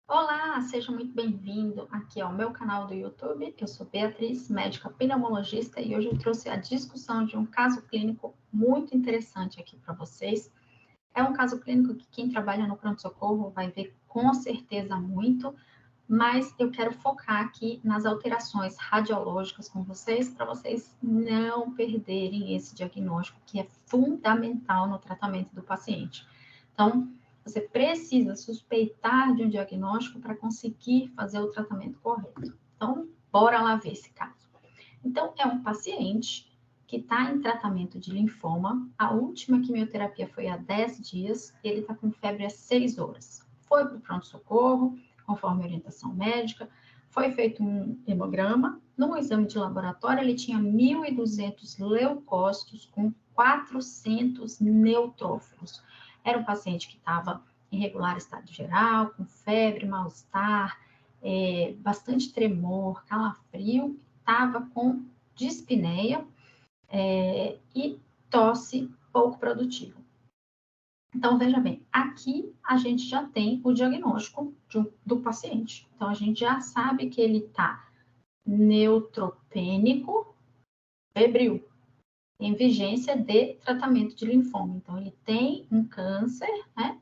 Olá, seja muito bem-vindo aqui ao meu canal do YouTube. Eu sou Beatriz, médica pneumologista, e hoje eu trouxe a discussão de um caso clínico muito interessante aqui para vocês. É um caso clínico que quem trabalha no pronto-socorro vai ver com certeza muito, mas eu quero focar aqui nas alterações radiológicas com vocês, para vocês não perderem esse diagnóstico que é fundamental no tratamento do paciente. Então, você precisa suspeitar de um diagnóstico para conseguir fazer o tratamento correto. Então, bora lá ver esse caso. Então, é um paciente que está em tratamento de linfoma. A última quimioterapia foi há 10 dias, ele está com febre há 6 horas. Foi para o pronto-socorro, conforme a orientação médica, foi feito um hemograma. No exame de laboratório, ele tinha 1.200 leucócitos com 400 neutrófilos. Era um paciente que estava em regular estado geral, com febre, mal-estar, bastante tremor, calafrio, estava com dispneia e tosse pouco produtiva. Então, veja bem, aqui a gente já tem o diagnóstico do paciente. Então, a gente já sabe que ele está neutropênico, febril, em vigência de tratamento de linfoma. Então, ele tem um câncer, né?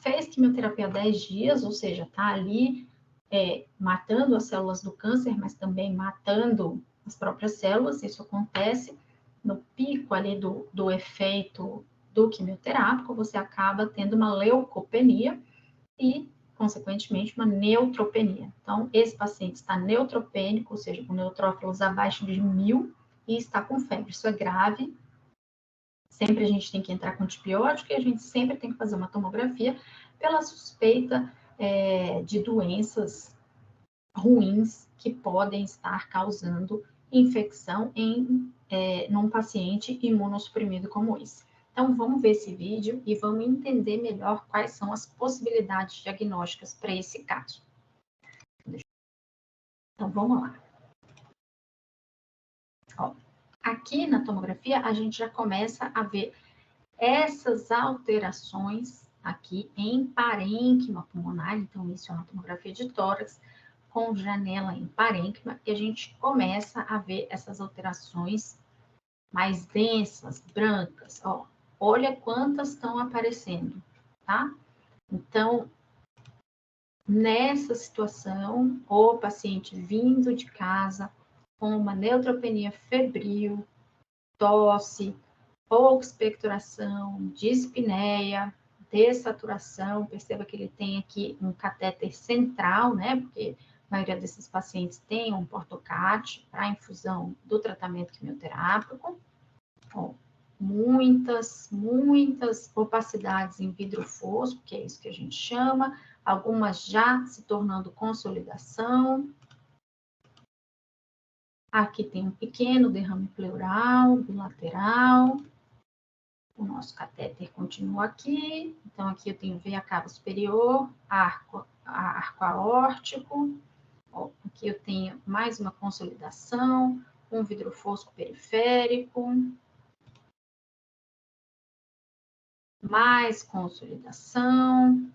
Fez quimioterapia há 10 dias, ou seja, está ali matando as células do câncer, mas também matando as próprias células. Isso acontece no pico ali do efeito do quimioterápico, você acaba tendo uma leucopenia e, consequentemente, uma neutropenia. Então, esse paciente está neutropênico, ou seja, com neutrófilos abaixo de 1.000 e está com febre. Isso é grave. Sempre a gente tem que entrar com antibiótico e a gente sempre tem que fazer uma tomografia pela suspeita de doenças ruins que podem estar causando infecção num paciente imunossuprimido como esse. Então, vamos ver esse vídeo e vamos entender melhor quais são as possibilidades diagnósticas para esse caso. Então, vamos lá. Ó, aqui na tomografia, a gente já começa a ver essas alterações aqui em parênquima pulmonar. Então, isso é uma tomografia de tórax com janela em parênquima, e a gente começa a ver essas alterações mais densas, brancas. Ó, olha quantas estão aparecendo, tá? Então, nessa situação, o paciente vindo de casa com uma neutropenia febril, tosse, pouca expectoração, dispneia, dessaturação, perceba que ele tem aqui um catéter central, né? Porque a maioria desses pacientes tem um portocard para infusão do tratamento quimioterápico. Ó, muitas opacidades em vidro fosco, que é isso que a gente chama, algumas já se tornando consolidação. Aqui tem um pequeno derrame pleural, bilateral. O nosso catéter continua aqui. Então, aqui eu tenho veia cava superior, arco aórtico. Ó, aqui eu tenho mais uma consolidação, um vidro fosco periférico. Mais consolidação.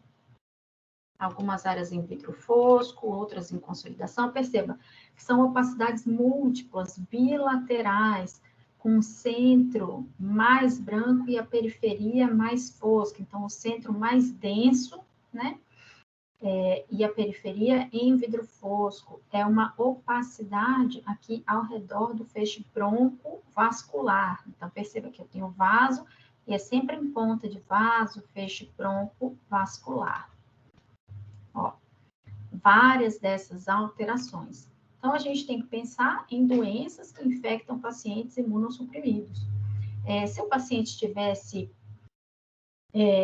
Algumas áreas em vidro fosco, outras em consolidação. Perceba que são opacidades múltiplas, bilaterais, com o centro mais branco e a periferia mais fosca. Então, o centro mais denso, né? E a periferia em vidro fosco. É uma opacidade aqui ao redor do feixe broncovascular. Então, perceba que eu tenho vaso, e é sempre em ponta de vaso, feixe broncovascular. Ó, várias dessas alterações. Então, a gente tem que pensar em doenças que infectam pacientes imunossuprimidos. Se o paciente tivesse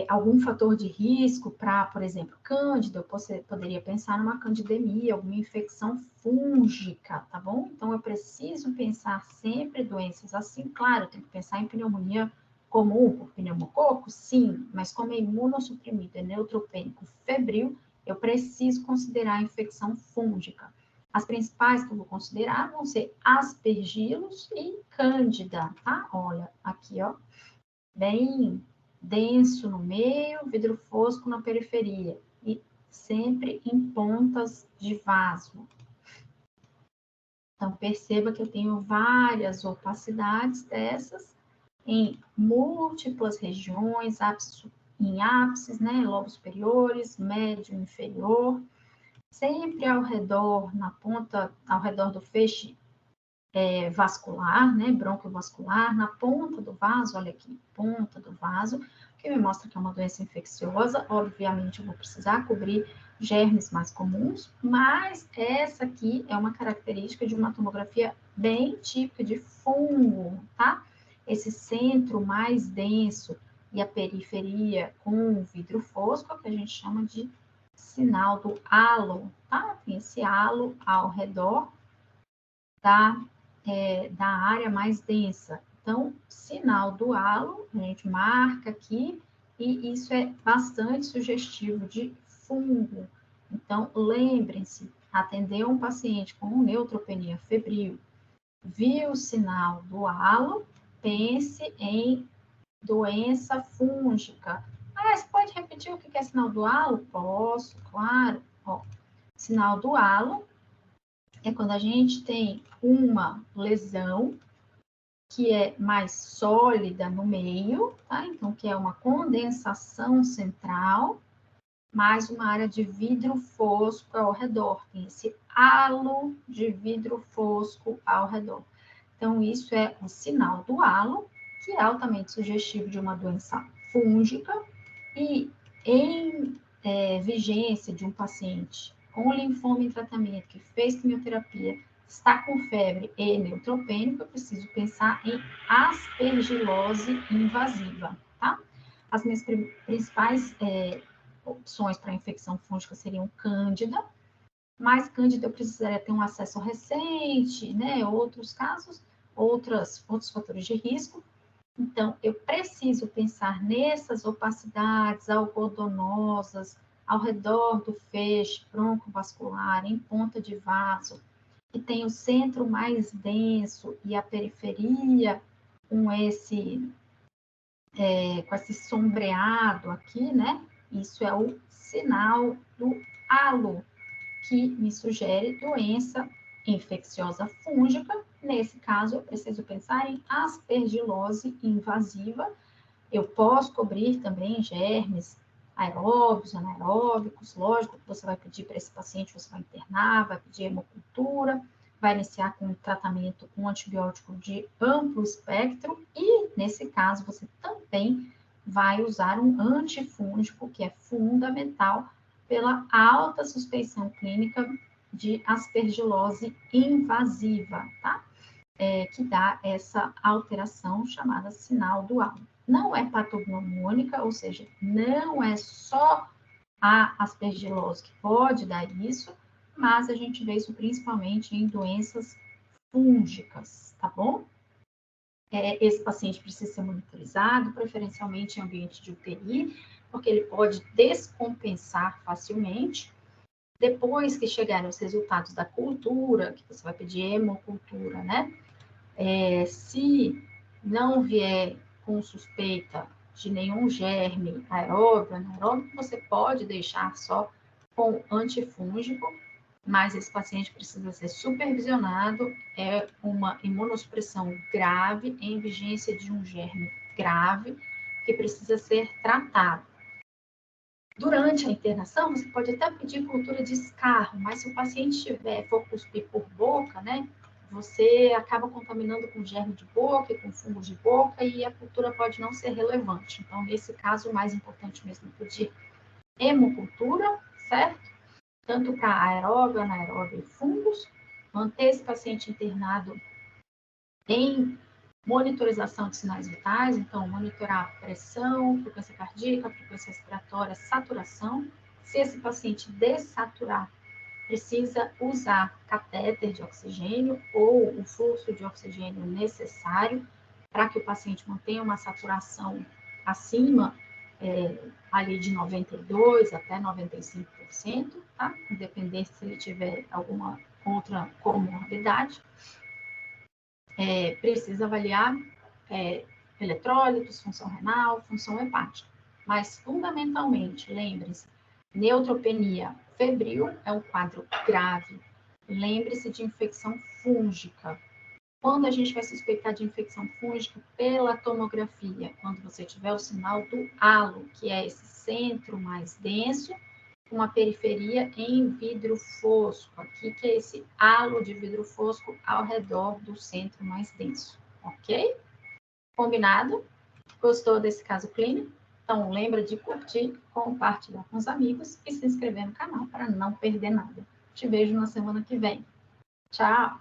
algum fator de risco para, por exemplo, cândida, eu poderia pensar numa candidemia, alguma infecção fúngica, tá bom? Então, eu preciso pensar sempre doenças assim. Claro, eu tenho que pensar em pneumonia comum por pneumococo, sim, mas como é imunossuprimido, é neutropênico, febril, eu preciso considerar a infecção fúngica. As principais que eu vou considerar vão ser aspergilos e cândida, tá? Olha, aqui, ó, bem denso no meio, vidro fosco na periferia. E sempre em pontas de vaso. Então, perceba que eu tenho várias opacidades dessas em múltiplas regiões, em ápices, né, lobos superiores, médio, inferior, sempre ao redor, na ponta, ao redor do feixe vascular, né, broncovascular, na ponta do vaso, olha aqui, ponta do vaso, que me mostra que é uma doença infecciosa. Obviamente, eu vou precisar cobrir germes mais comuns, mas essa aqui é uma característica de uma tomografia bem típica de fungo, tá? Esse centro mais denso e a periferia com vidro fosco, que a gente chama de sinal do halo, tá? Tem esse halo ao redor da área mais densa. Então, sinal do halo, a gente marca aqui, e isso é bastante sugestivo de fungo. Então, lembrem-se, atender um paciente com neutropenia febril, viu o sinal do halo, pense em doença fúngica. Ah, você pode repetir o que é sinal do halo? Posso, claro. Ó, sinal do halo é quando a gente tem uma lesão que é mais sólida no meio, tá? Então, que é uma condensação central, mais uma área de vidro fosco ao redor. Tem esse halo de vidro fosco ao redor. Então, isso é o sinal do halo, que é altamente sugestivo de uma doença fúngica, e em vigência de um paciente com linfoma em tratamento, que fez quimioterapia, está com febre e neutropênico, eu preciso pensar em aspergilose invasiva, tá? As minhas principais opções para infecção fúngica seriam cândida, mas cândida eu precisaria ter um acesso recente, né? Outros casos, outros fatores de risco. Então, eu preciso pensar nessas opacidades algodonosas ao redor do feixe broncovascular, em ponta de vaso, que tem o centro mais denso e a periferia com esse sombreado aqui, né? Isso é o sinal do halo, que me sugere doença infecciosa fúngica. Nesse caso, eu preciso pensar em aspergilose invasiva. Eu posso cobrir também germes aeróbicos, anaeróbicos, lógico que você vai pedir para esse paciente, você vai internar, vai pedir hemocultura, vai iniciar com um tratamento com antibiótico de amplo espectro e, nesse caso, você também vai usar um antifúngico, que é fundamental pela alta suspeição clínica de aspergilose invasiva, tá? Que dá essa alteração chamada sinal do halo. Não é patognomônica, ou seja, não é só a aspergilose que pode dar isso, mas a gente vê isso principalmente em doenças fúngicas, tá bom? Esse paciente precisa ser monitorizado, preferencialmente em ambiente de UTI, porque ele pode descompensar facilmente. Depois que chegarem os resultados da cultura, que você vai pedir hemocultura, né? Se não vier com suspeita de nenhum germe aeróbio, anaeróbio, você pode deixar só com antifúngico, mas esse paciente precisa ser supervisionado, é uma imunossupressão grave, em vigência de um germe grave, que precisa ser tratado. Durante a internação, você pode até pedir cultura de escarro, mas se o paciente for cuspir por boca, né, você acaba contaminando com germe de boca e com fungo de boca e a cultura pode não ser relevante. Então, nesse caso, o mais importante mesmo é pedir hemocultura, certo? Tanto para aeróbio, anaeróbio e fungos, manter esse paciente internado em monitorização de sinais vitais, então monitorar a pressão, frequência cardíaca, frequência respiratória, saturação. Se esse paciente dessaturar, precisa usar catéter de oxigênio ou o fluxo de oxigênio necessário para que o paciente mantenha uma saturação acima ali de 92% até 95%, tá? Independente se ele tiver alguma outra comorbidade. Precisa avaliar eletrólitos, função renal, função hepática. Mas, fundamentalmente, lembre-se, Neutropenia febril é um quadro grave. Lembre-se de infecção fúngica. Quando a gente vai suspeitar de infecção fúngica? Pela tomografia, quando você tiver o sinal do halo, que é esse centro mais denso, uma periferia em vidro fosco. Aqui que é esse halo de vidro fosco ao redor do centro mais denso, ok? Combinado? Gostou desse caso clínico? Então lembra de curtir, compartilhar com os amigos e se inscrever no canal para não perder nada. Te vejo na semana que vem. Tchau!